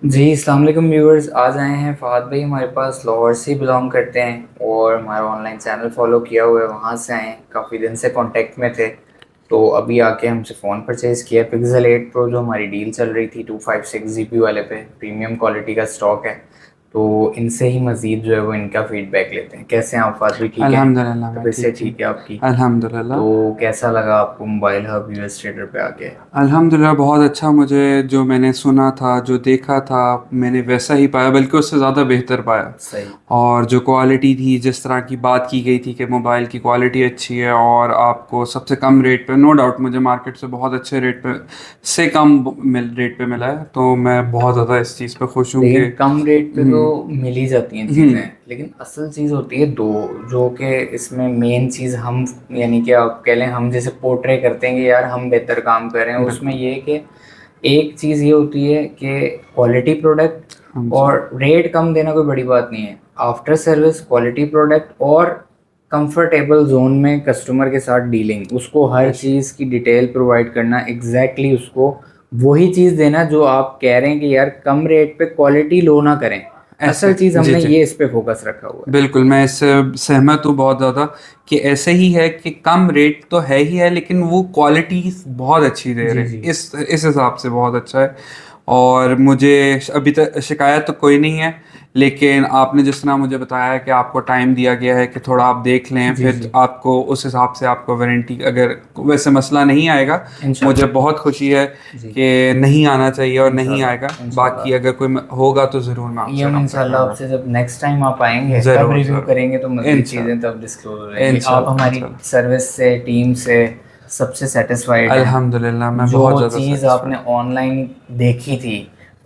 जी अस्सलाम वालेकुम व्यूअर्स। आज आए हैं फ़ाद भाई हमारे पास, लाहौर से बिलोंग करते हैं और हमारा ऑनलाइन चैनल फॉलो किया हुआ है, वहाँ से आए हैं। काफ़ी दिन से कांटेक्ट में थे तो अभी आके हमसे फ़ोन परचेज़ किया। पिक्सल 8 प्रो जो हमारी डील चल रही थी 256 GB वाले पे, प्रीमियम क्वालिटी का स्टॉक है। तो इनसे ही मज़ीद जो है वो इनका फीडबैक लेते हैं। कैसे हैं आप फ़ाद भाई? ठीक हैं? अल्हम्दुलिल्लाह मैं तबीयत से ठीक जी। ठीक है आपकी? अल्हम्दुलिल्लाह। तो कैसा लगा आपको मोबाइल हब यूएस ट्रेडर पे आके? अल्हम्दुलिल्लाह बहुत अच्छा। मुझे जो मैंने सुना था, जो देखा था, मैंने वैसा ही पाया, बल्कि उससे ज़्यादा बेहतर पाया। सही। और जो क्वालिटी थी, जिस तरह की बात की गई थी कि मोबाइल की क्वालिटी अच्छी है और आपको सबसे कम रेट पे, नो डाउट मुझे मार्केट से बहुत अच्छे रेट पे से कम रेट पे मिला है, तो मैं बहुत ज़्यादा इस चीज़ पे खुश हूँ कि लेकिन कम रेट पे तो हम्म मिल ही जाती हैं हम्म चीज़ें, लेकिन असल चीज़ होती है दो, जो कि इसमें मेन चीज़ हम, यानी कि आप कह लें हम जैसे पोर्ट्रे करते हैं कि यार हम बेहतर काम कर रहे हैं, उसमें बिल्कुल। ये है कि एक चीज़ ये होती है कि क्वालिटी प्रोडक्ट हाँ जी। और रेट कम देना कोई बड़ी बात नहीं है। आफ्टर सर्विस क्वालिटी प्रोडक्ट और कंफर्टेबल जोन में कस्टमर के साथ डीलिंग, उसको हर बेशक। चीज़ की डिटेल प्रोवाइड करना, एग्जैक्टली उसको वही चीज़ देना जो आप कह रहे हैं कि यार कम रेट पे क्वालिटी लो ना करें। ऐसे। असल चीज़ जी हमने जी। ये इस पे फोकस रखा हुआ है। बिल्कुल, मैं इससे सहमत हूँ बहुत ज़्यादा कि ऐसे ही है कि कम रेट तो है ही है, लेकिन वो क्वालिटी बहुत अच्छी दे जी रहे हैं, जी। इस हिसाब से बहुत अच्छा है। और मुझे अभी तक शिकायत तो कोई नहीं है, लेकिन आपने जिस तरह मुझे बताया कि आपको टाइम दिया गया है कि थोड़ा आप देख लें, जी फिर जी। आपको उस हिसाब से आपको वारंटी, अगर वैसे मसला नहीं आएगा, मुझे इंशाल्लाह। बहुत खुशी है जी। कि नहीं आना चाहिए और नहीं आएगा। इंशाल्लाह बाकी इंशाल्लाह। अगर कोई होगा तो ज़रूर मैं ये आपसे हम रब्ता इंशाल्लाह करूँगा। आपसे जब नेक्स्ट टाइम आप आएंगे तब ज़रूर रिव्यू ज़रूर। करेंगे तो मज़ीद चीज़ें इंशाल्लाह। तब डिस्क्लोज हो जाएंगी। आप इंशाल्लाह हमारी इंशाल्लाह। सर्विस से, टीम से सबसे सेटिस्फाइड हैं। अल्हम्दुलिल्लाह मैं जो बहुत ज़्यादा चीज़ आपने सेटिस्फाइड। ऑनलाइन देखी थी,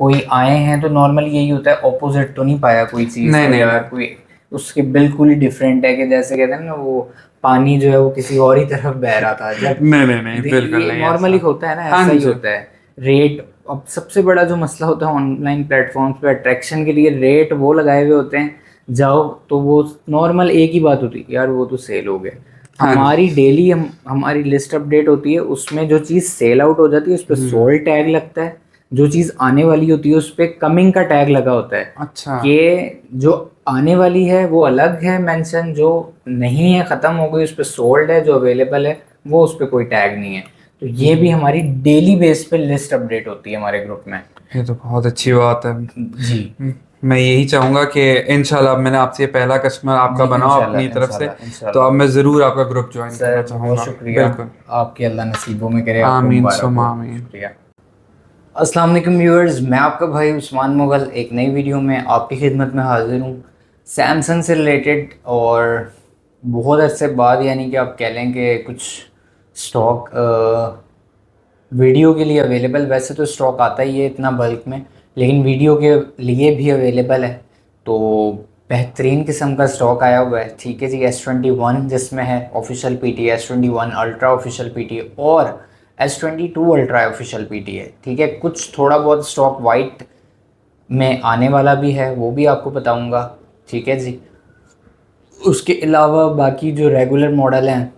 कोई आए हैं तो नॉर्मली यही होता है, ऑपोजिट तो नहीं पाया कोई चीज़ नहीं को, नहीं यार नहीं। कोई उसके बिल्कुल ही डिफरेंट है कि जैसे कहते हैं ना वो पानी जो है वो किसी और ही तरफ बह रहा था जब। नहीं नहीं नहीं, बिल्कुल ये नहीं नॉर्मली ऐसा। होता है ना, हाँ ऐसा ही जी। होता है। रेट, अब सबसे बड़ा जो मसला होता है ऑनलाइन प्लेटफॉर्म्स पे अट्रैक्शन के लिए, रेट वो लगाए हुए होते हैं, जाओ तो वो नॉर्मल एक ही बात होती है यार वो तो सेल हो गया। हाँ जी। हमारी डेली हमारी लिस्ट अपडेट होती है, उसमें जो चीज़ सेल आउट हो जाती है उस पर हम्म। सोल्ड टैग लगता है। जो चीज़ आने वाली होती है उस पर कमिंग का टैग लगा होता है अच्छा। कि जो आने वाली है वो अलग है मेंशन, जो नहीं है ख़त्म हो गई उस पर सोल्ड है, जो अवेलेबल है वो उस पर कोई टैग नहीं है। तो ये भी हम्म। हमारी डेली बेस पे लिस्ट अपडेट होती है हमारे ग्रुप में। ये तो बहुत अच्छी बात है। जी। मैं यही चाहूँगा कि इंशाल्लाह, अब मैंने आपसे ये पहला कस्टमर आपका जी बना अपनी इंशाल्लाह तरफ से, इंशाल्लाह तो अब इंशाल्लाह। मैं ज़रूर आपका ग्रुप ज्वाइन करना सर बहुत चाहूँगा। शुक्रिया। बिल्कुल। आपके अल्लाह नसीबों में करे, आपको आमीन मुबारक सुमा हो। आमीन। शुक्रिया। अस्सलाम वालेकुम व्यूअर्स, मैं आपका भाई उस्मान मुगल एक नई वीडियो में आपकी खिदमत में हाजिर हूँ, सैमसंग से रिलेटेड। और बहुत अरसे बाद, यानी कि आप कह लें कि कुछ स्टॉक वीडियो के लिए अवेलेबल, वैसे तो स्टॉक आता ही है इतना बल्क में, लेकिन वीडियो के लिए भी अवेलेबल है। तो बेहतरीन किस्म का स्टॉक आया हुआ है। ठीक है जी, S21 जिसमें है official PT, S21 ultra official PT और S22 अल्ट्रा ऑफिशियल पीटी है। ठीक है, कुछ थोड़ा बहुत स्टॉक वाइट में आने वाला भी है, वो भी आपको बताऊंगा। ठीक है जी। उसके अलावा बाकी जो रेगुलर मॉडल हैं,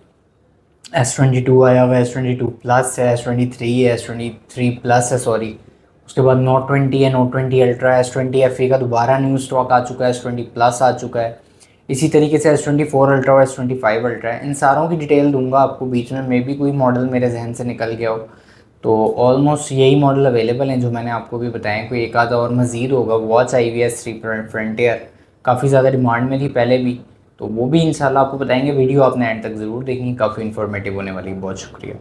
S22 आया हुआ है, S22 प्लस है, S23 है, S23 प्लस है सॉरी। उसके बाद नोट 20 है, नोट 20 अल्ट्रा, S20 FE का दोबारा न्यू स्टॉक आ चुका है, S20 प्लस आ चुका है। इसी तरीके से S24 अल्ट्रा और S25 अल्ट्रा है। इन सारों की डिटेल दूंगा आपको, बीच में मे भी कोई मॉडल मेरे जहन से निकल गया हो। तो ऑलमोस्ट यही मॉडल अवेलेबल हैं जो मैंने आपको भी बताया। कोई एक आधा और मज़ीद होगा। वॉच आई हुई है S3 फ्रंटियर, काफ़ी ज़्यादा डिमांड में थी पहले भी, तो वो भी इंशाल्लाह आपको बताएंगे। वीडियो आपने एंड तक ज़रूर देखनी, काफ़ी इन्फॉर्मेटिव होने वाली है। बहुत शुक्रिया।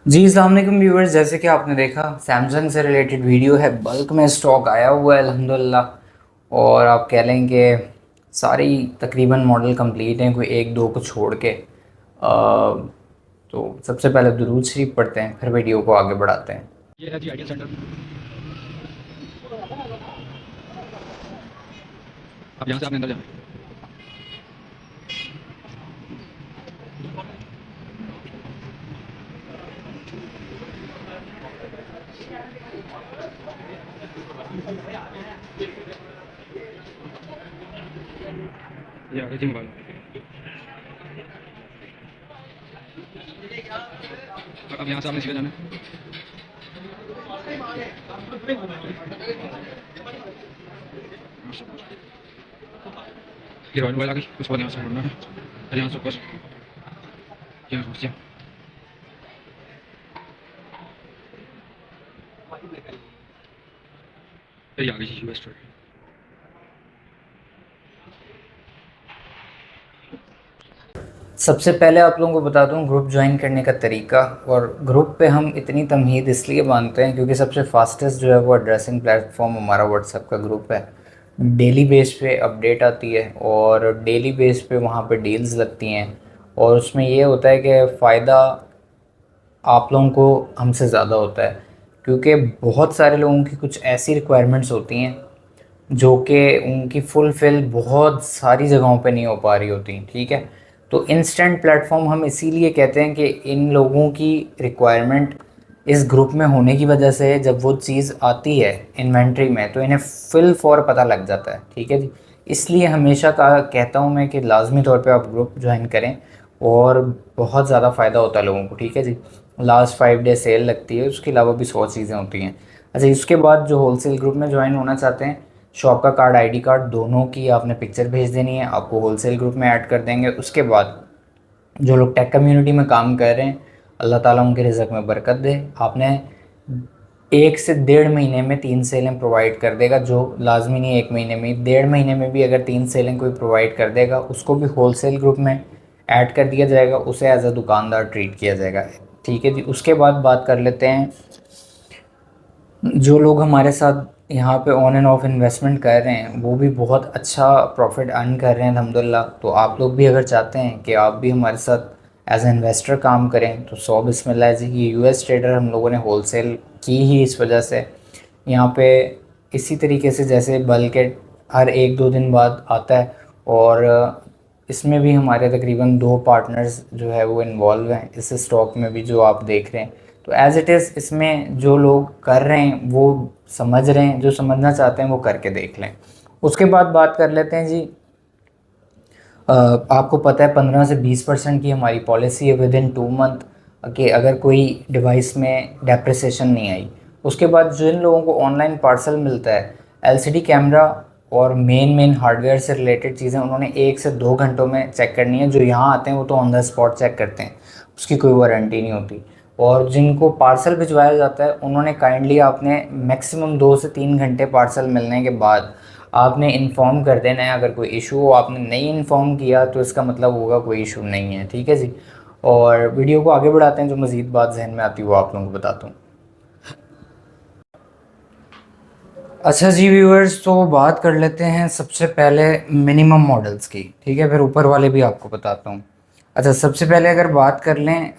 जी अस्सलाम वालेकुम व्यूअर्स, जैसे कि आपने देखा सैमसंग से रिलेटेड वीडियो है, बल्क में स्टॉक आया हुआ है अल्हम्दुलिल्लाह। और आप कह लें कि सारी तकरीबन मॉडल कंप्लीट हैं, कोई एक दो को छोड़ के। तो सबसे पहले दुरूद शरीफ पढ़ते हैं, फिर वीडियो को आगे बढ़ाते हैं। ये है जी आइडियल सेंटर। अब यहाँ से आपने अंदर जाना है। ये आ गई जी मोबाइल। अब यहाँ से आपने सीधे जाना है। ये रॉयल मोबाइल आ गई, उसके बाद यहाँ से मुड़ना है, फिर यहाँ से ऊपर ये कुर्सियाँ। फिर ये आ गई यूएस स्टोर। सबसे पहले आप लोगों को बता दूं ग्रुप ज्वाइन करने का तरीका। और ग्रुप पे हम इतनी तमहीद इसलिए बांधते हैं क्योंकि सबसे फास्टेस्ट जो है वो एड्रेसिंग प्लेटफॉर्म हमारा व्हाट्सएप का ग्रुप है। डेली बेस पे अपडेट आती है और डेली बेस पे वहाँ पे डील्स लगती हैं, और उसमें ये होता है कि फ़ायदा आप लोगों को हमसे ज़्यादा होता है, क्योंकि बहुत सारे लोगों की कुछ ऐसी रिक्वायरमेंट्स होती हैं जो कि उनकी फुलफ़िल बहुत सारी जगहों पे नहीं हो पा रही होती। ठीक है, तो इंस्टेंट प्लेटफॉर्म हम इसीलिए कहते हैं कि इन लोगों की रिक्वायरमेंट इस ग्रुप में होने की वजह से जब वो चीज़ आती है इन्वेंट्री में तो इन्हें फिल फॉर पता लग जाता है। ठीक है जी, इसलिए हमेशा कहता हूँ मैं कि लाजमी तौर पे आप ग्रुप ज्वाइन करें और बहुत ज़्यादा फ़ायदा होता है लोगों को। ठीक है जी, लास्ट 5 डे सेल लगती है, उसके अलावा भी 100 चीज़ें होती हैं। अच्छा, इसके बाद जो होलसेल ग्रुप में ज्वाइन होना चाहते हैं, शॉप का कार्ड, आईडी कार्ड दोनों की आपने पिक्चर भेज देनी है, आपको होलसेल ग्रुप में ऐड कर देंगे। उसके बाद जो लोग टेक कम्युनिटी में काम कर रहे हैं, अल्लाह ताला उनके रिज़्क़ में बरकत दे। आपने 1 से 1.5 महीने में 3 सेलें प्रोवाइड कर देगा, जो लाजमी नहीं है 1 महीने में, 1.5 महीने में भी अगर 3 सेलें कोई प्रोवाइड कर देगा उसको भी होलसेल ग्रुप में ऐड कर दिया जाएगा, उसे एज अ दुकानदार ट्रीट किया जाएगा। ठीक है जी, उसके बाद बात कर लेते हैं जो लोग हमारे साथ यहाँ पे ऑन एंड ऑफ इन्वेस्टमेंट कर रहे हैं, वो भी बहुत अच्छा प्रॉफिट अर्न कर रहे हैं अल्हम्दुलिल्लाह। तो आप लोग भी अगर चाहते हैं कि आप भी हमारे साथ एज ए इन्वेस्टर काम करें तो 100 बिस्मिल्लाह जी। ये यूएस ट्रेडर हम लोगों ने होलसेल की ही इस वजह से। यहाँ पे इसी तरीके से जैसे बल्क हर 1-2 दिन बाद आता है, और इसमें भी हमारे तकरीबन 2 पार्टनर्स जो है वो इन्वॉल्व हैं इस स्टॉक में भी जो आप देख रहे हैं। तो एज़ इट इज़ इसमें जो लोग कर रहे हैं वो समझ रहे हैं, जो समझना चाहते हैं वो करके देख लें। उसके बाद बात कर लेते हैं जी, आपको पता है 15 से 20% की हमारी पॉलिसी है विद इन 2 मंथ कि अगर कोई डिवाइस में डेप्रिसिएशन नहीं आई। उसके बाद जिन लोगों को ऑनलाइन पार्सल मिलता है, एलसीडी कैमरा और मेन हार्डवेयर से रिलेटेड चीज़ें उन्होंने 1 से 2 घंटों में चेक करनी है। जो यहाँ आते हैं वो तो ऑन द स्पॉट चेक करते हैं, उसकी कोई वारंटी नहीं होती। और जिनको पार्सल भिजवाया जाता है उन्होंने काइंडली आपने मैक्सिमम 2 से 3 घंटे पार्सल मिलने के बाद आपने इन्फॉर्म कर देना है। अगर कोई इशू हो, आपने नहीं इन्फॉर्म किया तो इसका मतलब होगा कोई इशू नहीं है। ठीक है जी, और वीडियो को आगे बढ़ाते हैं, जो मज़ीद बात जहन में आती है वो आप लोगों को बताता हूँ। अच्छा जी व्यूअर्स, तो बात कर लेते हैं सबसे पहले मिनिमम मॉडल्स की। ठीक है, फिर ऊपर वाले भी आपको बताता हूँ। अच्छा, सबसे पहले अगर बात कर लें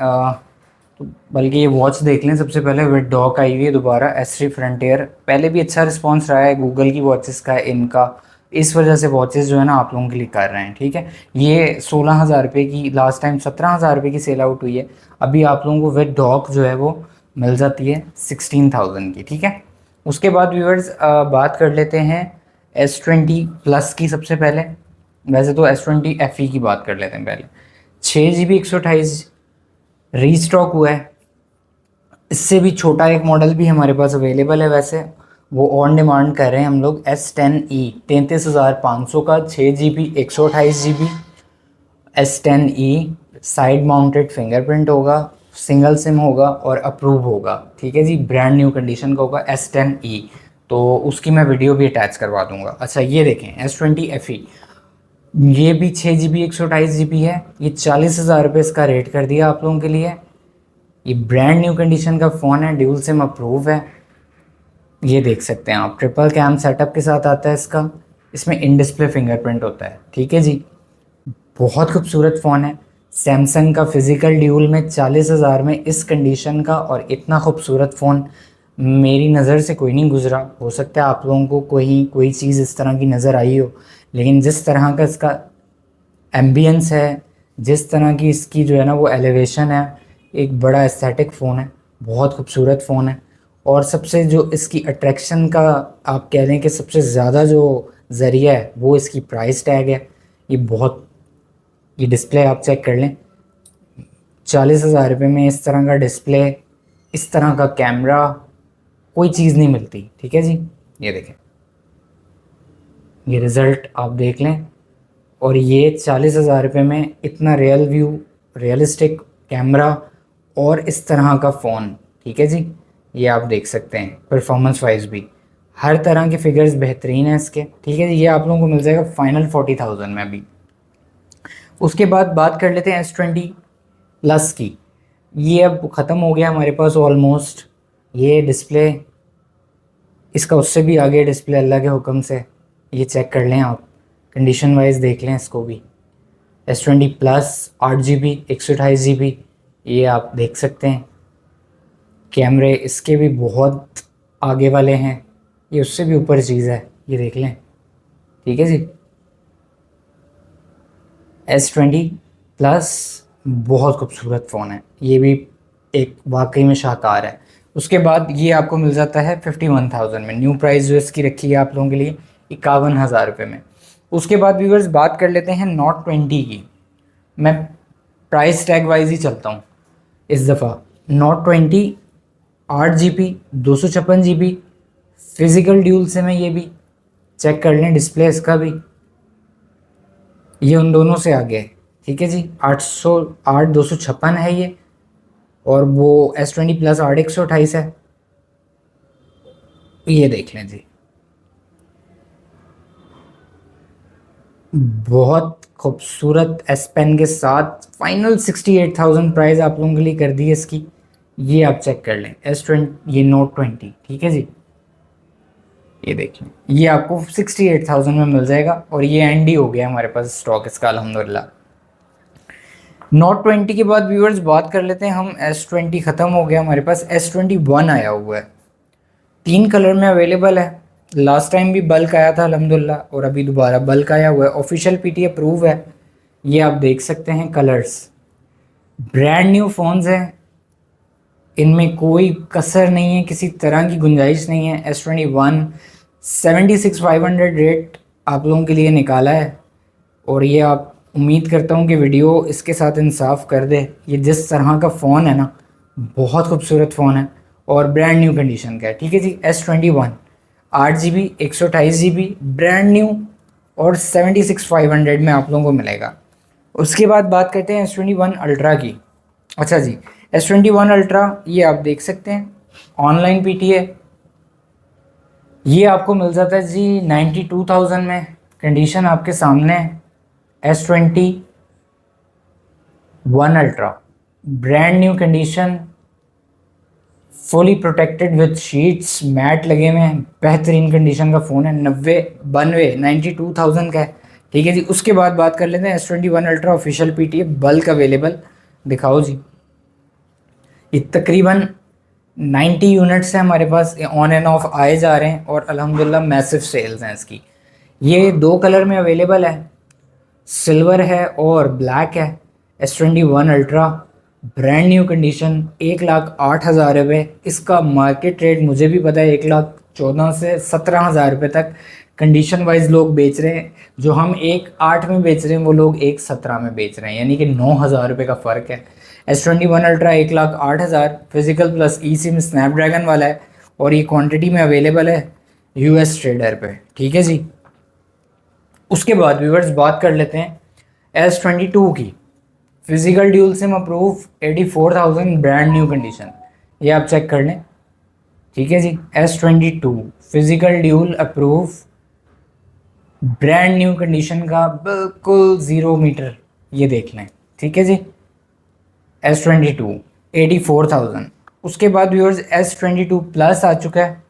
तो बल्कि ये वॉच देख लें सबसे पहले। विद डॉक आई हुई है दोबारा, S3 फ्रंटियर। पहले भी अच्छा रिस्पांस रहा है गूगल की वॉचेस का, इनका, इस वजह से वॉचेस जो है ना आप लोगों के लिए कर रहे हैं। ठीक है, ये 16,000 रुपये की, लास्ट टाइम 17,000 रुपये की सेल आउट हुई है। अभी आप लोगों को विद डॉक जो है वो मिल जाती है 16,000 की। ठीक है, उसके बाद व्यूअर्स बात कर लेते हैं S20 प्लस की। सबसे पहले वैसे तो S20 FE की बात कर लेते हैं पहले। 6GB 128 रीस्टॉक हुआ है। इससे भी छोटा एक मॉडल भी हमारे पास अवेलेबल है, वैसे वो ऑन डिमांड कर रहे हैं हम लोग। S10e 33,500 का, 6GB 128GB S10e side mounted fingerprint होगा, सिंगल सिम होगा और अप्रूव होगा। ठीक है जी, ब्रांड न्यू कंडीशन का होगा S10e, तो उसकी मैं वीडियो भी अटैच करवा दूंगा। अच्छा, ये देखें S20 FE, ये भी 6GB 128GB है। ये 40,000 रुपये इसका रेट कर दिया आप लोगों के लिए। ये ब्रांड न्यू कंडीशन का फ़ोन है, ड्यूल सिम अप्रूव है। ये देख सकते हैं आप, ट्रिपल कैम सेटअप के साथ आता है इसका। इसमें इन डिस्प्ले फिंगरप्रिंट होता है। ठीक है जी, बहुत खूबसूरत फ़ोन है। सैमसंग का फिज़िकल ड्यूल में 40,000 में इस कंडीशन का और इतना खूबसूरत फ़ोन मेरी नज़र से कोई नहीं गुज़रा। हो सकता है आप लोगों को कोई चीज़ इस तरह की नज़र आई हो, लेकिन जिस तरह का इसका एम्बियंस है, जिस तरह की इसकी जो है ना वो एलिवेशन है, एक बड़ा एस्थेटिक फ़ोन है, बहुत खूबसूरत फ़ोन है। और सबसे जो इसकी अट्रैक्शन का आप कह लें कि सबसे ज़्यादा जो ज़रिया है वो इसकी प्राइस टैग है। ये डिस्प्ले आप चेक कर लें, 40,000 रुपये में इस तरह का डिस्प्ले, इस तरह का कैमरा, कोई चीज़ नहीं मिलती। ठीक है जी, ये देखें, ये रिज़ल्ट आप देख लें। और ये 40,000 रुपये में इतना रियल व्यू, रियलिस्टिक कैमरा और इस तरह का फ़ोन। ठीक है जी, ये आप देख सकते हैं। परफॉर्मेंस वाइज भी हर तरह के फिगर्स बेहतरीन हैं इसके। ठीक है जी, ये आप लोगों को मिल जाएगा फाइनल 40,000 में अभी। उसके बाद बात कर लेते हैं S20 प्लस की। ये अब ख़त्म हो गया हमारे पास ऑलमोस्ट। ये डिस्प्ले, इसका उससे भी आगे डिस्प्ले अल्लाह के हुक्म से। ये चेक कर लें आप, कंडीशन वाइज देख लें इसको भी। S20 प्लस 8GB 128GB, ये आप देख सकते हैं। कैमरे इसके भी बहुत आगे वाले हैं, ये उससे भी ऊपर चीज़ है, ये देख लें। ठीक है जी, S20 प्लस बहुत खूबसूरत फ़ोन है, ये भी एक वाकई में शाहकार है। उसके बाद ये आपको मिल जाता है 51,000 में। न्यू प्राइस जो इसकी रखी है आप लोगों के लिए 51,000 रुपये में। उसके बाद व्यूअर्स बात कर लेते हैं Note 20 की। मैं प्राइस टैग वाइज ही चलता हूँ इस दफ़ा। Note 20 8GB 256GB physical dual SIM है, ये भी चेक कर लें। डिस्प्ले इसका भी ये उन दोनों से आगे है। ठीक है जी, 808 256 है ये, और वो S20 प्लस 8 128 है। ये देख लें जी, बहुत खूबसूरत S पेन के साथ फाइनल 68,000 प्राइस आप लोगों के लिए कर दी है इसकी। ये आप चेक कर लें S20, ये Note 20। ठीक है जी, ये देखिए, ये आपको 68,000 में मिल जाएगा। और ये एंड ही हो गया हमारे पास स्टॉक इसका अल्हम्दुलिल्लाह। Note 20 के बाद व्यूअर्स बात कर लेते हैं हम। S20 ख़त्म हो गया, हमारे पास S21 आया हुआ है। 3 कलर में अवेलेबल है। लास्ट टाइम भी बल्क आया था अल्हम्दुलिल्लाह, और अभी दोबारा बल्क आया हुआ है। ऑफिशियल PT अप्रूव है, ये आप देख सकते हैं। कलर्स ब्रांड न्यू फ़ोन्स हैं, इनमें कोई कसर नहीं है, किसी तरह की गुंजाइश नहीं है। S21 76,500 रेट आप लोगों के लिए निकाला है, और ये आप उम्मीद करता हूँ कि वीडियो इसके साथ इंसाफ कर दे। ये जिस तरह का फ़ोन है ना, बहुत खूबसूरत फ़ोन है और ब्रांड न्यू कंडीशन का है। ठीक है जी, S21 8GB 128GB brand new और 76,500 में आप लोगों को मिलेगा। उसके बाद बात करते हैं S21 अल्ट्रा की। अच्छा जी, S21 अल्ट्रा ये आप देख सकते हैं, ऑनलाइन PT है। ये आपको मिल जाता है जी 92,000 में। कंडीशन आपके सामने है। S21 ultra brand new condition, fully protected with sheets, matte लगे हुए हैं, बेहतरीन कंडीशन का फ़ोन है। 92,000 का है। ठीक है जी, उसके बाद बात कर लेते हैं S21 अल्ट्रा ऑफिशियल PT है, बल्क अवेलेबल। दिखाओ जी, ये तकरीबन 90 यूनिट्स हैं हमारे पास, ऑन एंड ऑफ आए जा रहे हैं, और अल्हम्दुलिल्लाह मैसिव सेल्स हैं इसकी। ये 2 कलर में अवेलेबल है, सिल्वर है और ब्लैक है। S21 ultra brand new condition, 1,08,000 रुपये। इसका मार्केट रेट मुझे भी पता है, 1,14,000 से 17,000 रुपये तक कंडीशन वाइज लोग बेच रहे हैं। जो हम 1,08 में बेच रहे हैं, वो लोग 1,17 में बेच रहे हैं, यानी कि 9,000 रुपये का फ़र्क है। S21 ultra 1,08,000 physical plus e SIM Snapdragon वाला है, और ये क्वांटिटी में अवेलेबल है US ट्रेडर पे। ठीक है जी, उसके बाद व्यूअर्स बात कर लेते हैं S22 की। Physical dual SIM approve 84,000 brand new condition, ये आप चेक कर लें। ठीक है जी, S22 physical dual approve brand new condition का, बिल्कुल 0 मीटर, ये देख लें। ठीक है जी, S22 84,000। उसके बाद व्यूअर्स S22 प्लस आ चुका है,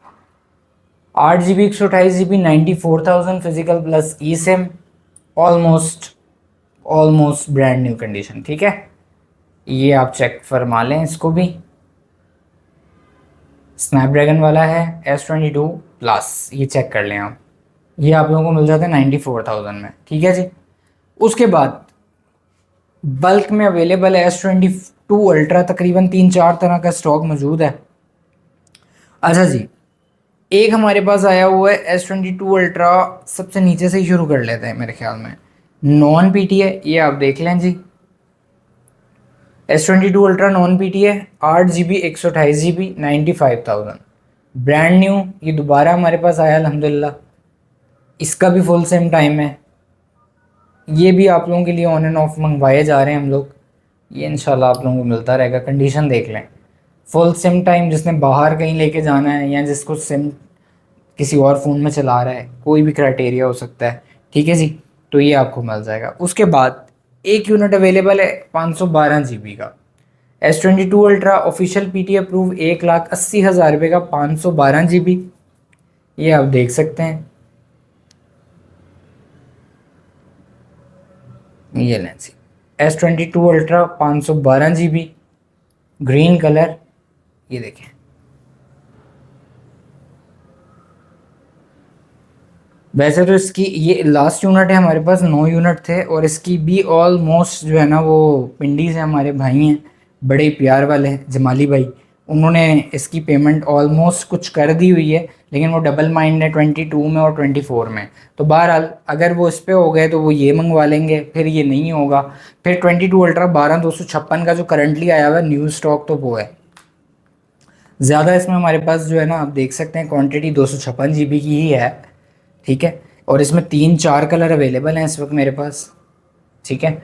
8GB 128GB 94,000 physical plus e sim, almost brand new condition. ठीक है, ये आप चेक फरमा लें इसको भी। स्नैपड्रैगन वाला है S22 प्लस, ये चेक कर लें आप। ये आप लोगों को मिल जाता है 94,000 में। ठीक है जी, उसके बाद बल्क में अवेलेबल है S22 अल्ट्रा, तकरीबन 3-4 तरह का स्टॉक मौजूद है। अच्छा जी, एक हमारे पास आया हुआ है S22 अल्ट्रा, सबसे नीचे से ही शुरू कर लेते हैं, मेरे ख्याल में नॉन PT है, ये आप देख लें जी। S22 ultra non P T है, 8 GB 128 GB 95,000, ब्रांड न्यू। ये दोबारा हमारे पास आया अल्हम्दुलिल्लाह। इसका भी फुल सेम टाइम है। ये भी आप लोगों के लिए ऑन एंड ऑफ मंगवाए जा रहे हैं हम लोग। ये इंशाल्लाह आप लोगों को मिलता रहेगा। कंडीशन देख लें, फुल सिम टाइम, जिसने बाहर कहीं लेके जाना है या जिसको सिम किसी और फ़ोन में चला रहा है, कोई भी क्राइटेरिया हो सकता है, ठीक है जी। तो ये आपको मिल जाएगा। उसके बाद एक यूनिट अवेलेबल है 512 GB का, S22 ultra official PT approve, 1,80,000 रुपये का 512 GB। ये आप देख सकते हैं। ये लें जी, S22 ultra 512 GB, green colour. ये देखें, वैसे तो इसकी ये लास्ट यूनिट है, हमारे पास 9 यूनिट थे और इसकी भी ऑलमोस्ट जो है ना वो पिंडी से हमारे भाई हैं, बड़े प्यार वाले जमाली भाई, उन्होंने इसकी पेमेंट ऑलमोस्ट कुछ कर दी हुई है, लेकिन वो डबल माइंड है 22 में और 24 में। तो बहरहाल अगर वो इस पे हो गए तो वो ये मंगवा लेंगे, फिर ये नहीं होगा। फिर 22 अल्ट्रा 12,256 का जो करंटली आया हुआ है न्यू स्टॉक, तो वो है ज़्यादा। इसमें हमारे पास जो है ना आप देख सकते हैं क्वांटिटी 256 GB की ही है, ठीक है। और इसमें 3-4 कलर अवेलेबल हैं इस वक्त मेरे पास, ठीक है।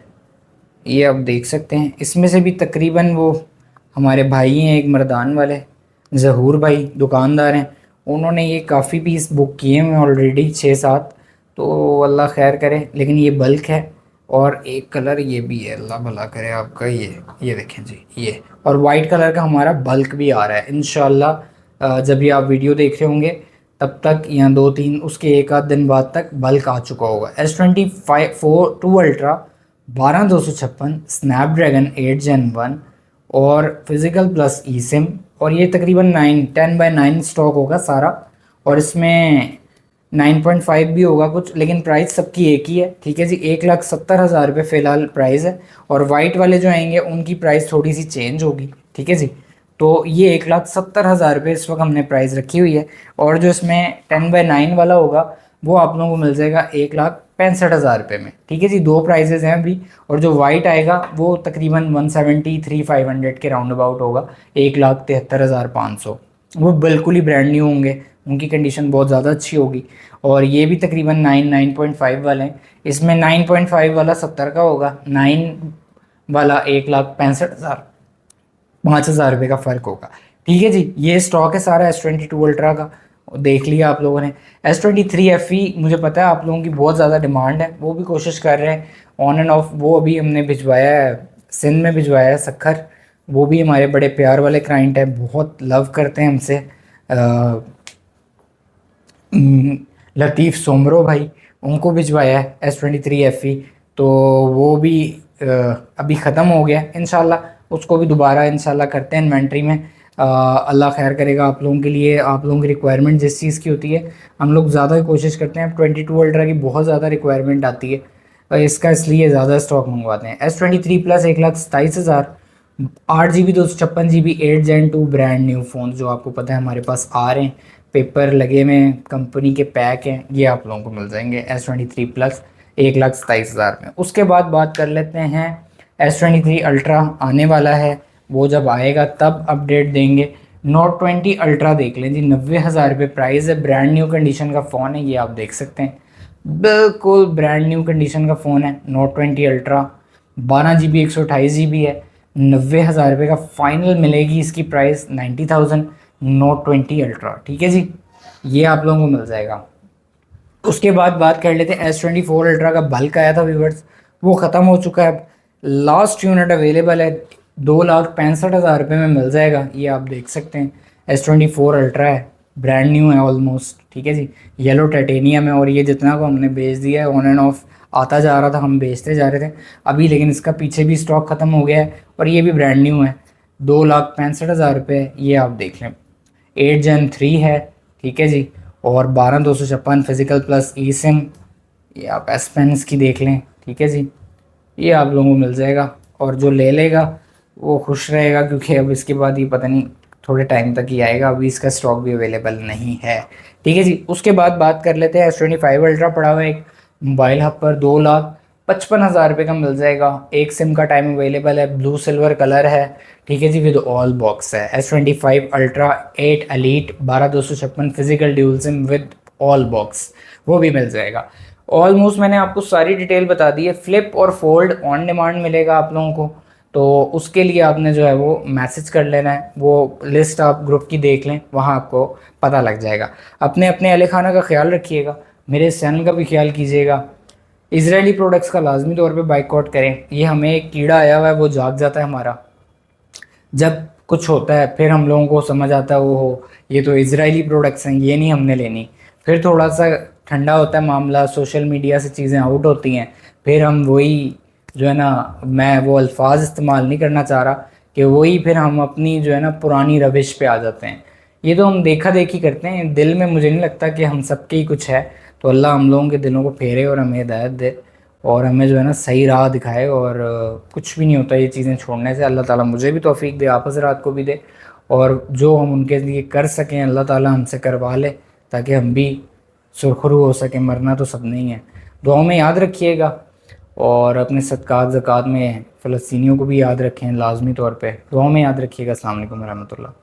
ये आप देख सकते हैं। इसमें से भी तकरीबन वो हमारे भाई हैं एक मर्दान वाले, ज़हूर भाई दुकानदार हैं, उन्होंने ये काफ़ी पीस बुक किए हैं ऑलरेडी 6-7, तो अल्लाह खैर करे। लेकिन ये बल्क है और एक कलर ये भी है, अल्लाह भला करे आपका। ये देखें जी, ये और वाइट कलर का हमारा बल्क भी आ रहा है इंशाल्लाह। जब ये आप वीडियो देख रहे होंगे तब तक, या 2-3 उसके एक आध दिन बाद तक बल्क आ चुका होगा। S22 अल्ट्रा 12,256, स्नैपड्रैगन 8 Gen 1 और फिज़िकल प्लस ई सिम, और ये तकरीबन 10/9 स्टॉक होगा सारा। और इसमें 9.5 भी होगा कुछ, लेकिन प्राइस सबकी एक ही है, ठीक है जी। 1,70,000 रुपये फ़िलहाल प्राइस है। और वाइट वाले जो आएंगे उनकी प्राइस थोड़ी सी चेंज होगी, ठीक है जी। तो ये 1,70,000 रुपये इस वक्त हमने प्राइस रखी हुई है। और जो इसमें 10/9 वाला होगा वो आप लोगों को मिल जाएगा 1,65,000 रुपये में, ठीक है जी। दो प्राइजेज़ हैं अभी। और जो वाइट आएगा वो तकरीबन 173,500 के राउंड अबाउट होगा, 1,73,500। वो बिल्कुल ही ब्रांड न्यू होंगे, उनकी कंडीशन बहुत ज़्यादा अच्छी होगी। और ये भी तकरीबन 9.5 वाले हैं। इसमें 9.5 वाला 70 का होगा, 9 वाला 1,65,000, 5,000 रुपये का फ़र्क होगा, ठीक है जी। ये स्टॉक है सारा S22 अल्ट्रा का, देख लिया आप लोगों ने। S23 FE मुझे पता है आप लोगों की बहुत ज़्यादा डिमांड है, वो भी कोशिश कर रहे हैं ऑन एंड ऑफ। वो अभी हमने भिजवाया है, सिंध में भिजवाया है, सखर। वो भी हमारे बड़े प्यार वाले क्लाइंट हैं, बहुत लव करते हैं हमसे। लतीफ़ सोमरो भाई, उनको भिजवाया है S23 FE। तो वो भी अभी ख़त्म हो गया इंशाल्लाह, उसको भी दोबारा इंशाल्लाह करते हैं इन्वेंट्री में। अल्लाह खैर करेगा आप लोगों के लिए। आप लोगों की रिक्वायरमेंट जिस चीज़ की होती है हम लोग ज़्यादा कोशिश करते हैं। 22 अल्ट्रा की बहुत ज़्यादा रिक्वायरमेंट आती है, इसका इसलिए ज़्यादा स्टॉक मंगवाते हैं। S23 plus 1,27,000, 8 GB 256 GB 8 Gen 2 brand new phone जो आपको पता है हमारे पास आ रहे हैं, पेपर लगे हुए हैं, कंपनी के पैक हैं, ये आप लोगों को मिल जाएंगे S23 प्लस 1,27,000 में। उसके बाद बात कर लेते हैं S23 अल्ट्रा आने वाला है, वो जब आएगा तब अपडेट देंगे। Note 20 अल्ट्रा देख लें जी, 90,000 रुपये प्राइस है, ब्रांड न्यू कंडीशन का फ़ोन है, ये आप देख सकते हैं, बिल्कुल ब्रांड न्यू कंडीशन का फ़ोन है। Note 20 अल्ट्रा 12 GB 128 GB है, 90,000 रुपये का फाइनल मिलेगी इसकी प्राइस, 90,000 Note 20 अल्ट्रा, ठीक है जी। ये आप लोगों को मिल जाएगा। उसके बाद बात कर लेते हैं S24 अल्ट्रा का बल्क आया था व्यूवर्स, वो ख़त्म हो चुका है। लास्ट यूनिट अवेलेबल है, 2,65,000 रुपये में मिल जाएगा, ये आप देख सकते हैं। S24 अल्ट्रा है, ब्रांड न्यू है ऑलमोस्ट, ठीक है जी। येलो टाइटेनियम है और ये जितना को हमने बेच दिया है, ऑन एंड ऑफ आता जा रहा था, हम बेचते जा रहे थे अभी, लेकिन इसका पीछे भी स्टॉक ख़त्म हो गया है और ये भी ब्रांड न्यू है। 2,65,000 रुपये, ये आप देख लें। 8 Gen 3 है, ठीक है जी। और 12,256 फिज़िकल प्लस ई सिम, ये आप S पेन्स की देख लें, ठीक है जी। ये आप लोगों को मिल जाएगा और जो ले लेगा वो खुश रहेगा, क्योंकि अब इसके बाद ये पता नहीं थोड़े टाइम तक ही आएगा, अभी इसका स्टॉक भी अवेलेबल नहीं है, ठीक है जी। उसके बाद बात कर लेते हैं S25 अल्ट्रा पड़ा हुआ है एक मोबाइल हब पर, 55,000 रुपये का मिल जाएगा। एक सिम का टाइम अवेलेबल है, ब्लू सिल्वर कलर है, ठीक है जी, विद ऑल बॉक्स है। S25 ultra 8 elite 12256 physical dual SIM with all box, वो भी मिल जाएगा। ऑलमोस्ट मैंने आपको सारी डिटेल बता दी है। फ्लिप और फोल्ड ऑन डिमांड मिलेगा आप लोगों को, तो उसके लिए आपने जो है वो मैसेज कर लेना है, वो लिस्ट आप ग्रुप की देख लें, वहाँ आपको पता लग जाएगा। अपने अपने अहले खाना का ख्याल रखिएगा, मेरे इस चैनल का भी ख्याल कीजिएगा। इजरायली प्रोडक्ट्स का लाजमी तौर पे बाइकआउट करें। ये हमें एक कीड़ा आया हुआ है, वो जाग जाता है हमारा, जब कुछ होता है फिर हम लोगों को समझ आता है वो हो ये तो इजरायली प्रोडक्ट्स हैं, ये नहीं हमने लेनी। फिर थोड़ा सा ठंडा होता है मामला, सोशल मीडिया से चीज़ें आउट होती हैं, फिर हम वही जो है ना, मैं वो अल्फाज इस्तेमाल नहीं करना चाह रहा कि वही फिर हम अपनी जो है ना पुरानी रविश पे आ जाते हैं। ये तो हम देखा देखी करते हैं, दिल में मुझे नहीं लगता कि हम सबके ही कुछ है। तो अल्लाह हम लोगों के दिलों को फेरे और हमें हिदायत दे और हमें जो है ना सही राह दिखाए। और कुछ भी नहीं होता ये चीज़ें छोड़ने से। अल्लाह ताला मुझे भी तौफीक दे, आप हज़रात को भी दे, और जो हम उनके लिए कर सकें अल्लाह ताला हमसे करवा ले, ताकि हम भी सुरखरू हो सकें। मरना तो सब नहीं है। दुआओं में याद रखिएगा और अपने सदक़ात ज़कात में फ़लस्तीनियों को भी याद रखें लाजमी तौर पे। दुआओं में याद रखिएगा। अस्सलाम वालेकुम रहमतुल्लाह।